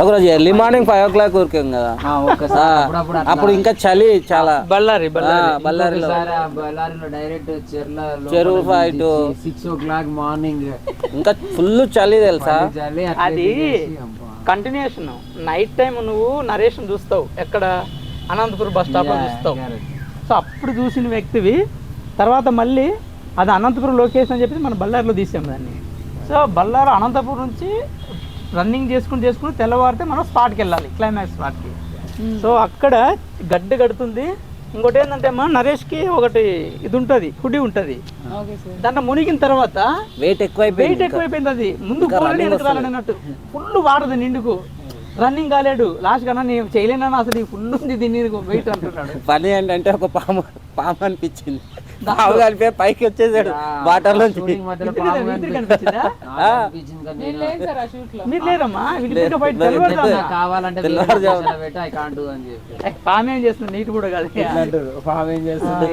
ఒకరోజు early morning 5 o'clock ఊరికాం కదా, అప్పుడు ఇంకా చలి చాలా. బళ్ళారిలో డైరెక్ట్ చెరువు ఫైట్ 6 o'clock మార్నింగ్ ఇంకా ఫుల్ చలి తెలుసా. అది కంటిన్యూషన్. నైట్ టైం నువ్వు నరేషన్ చూస్తావు ఎక్కడ, అనంతపురం బస్ స్టాప్లో చూస్తావు. సో అప్పుడు చూసిన వ్యక్తివి తర్వాత మళ్ళీ అది అనంతపురం లొకేషన్ అని చెప్పి మనం బళ్ళారిలో తీసాం దాన్ని. సో బళ్ళారి అనంతపురం నుంచి రన్నింగ్ చేసుకుని తెల్లవారితే మనం స్పాట్కి వెళ్ళాలి, క్లైమాక్స్ స్పాట్కి. సో అక్కడ గడ్డ కడుతుంది. ఇంకోటి ఏంటంటే అమ్మా, నరేష్కి ఒకటి ఇది ఉంటుంది, హుడి ఉంటుంది. దాంట్లో మునిగిన తర్వాత వెయిట్ ఎక్కువైపోయింది. అది ముందు అన్నట్టు ఫుల్ వాడదు నిండుకు. రన్నింగ్ కాలేడు. లాస్ట్ కన్నా నేను చేయలేనా అసలు ఫుల్ ఉంది దీన్ని వెయిట్ అంటున్నాడు. పని ఏంటంటే ఒక పాము అనిపించింది, పాము కలిపి పైకి వచ్చేసాడు వాటర్ లోంచి. కావాలంటే పాము ఏం చేస్తుంది, నీట్ కూడా కాదు. పాము ఏం చేస్తుంది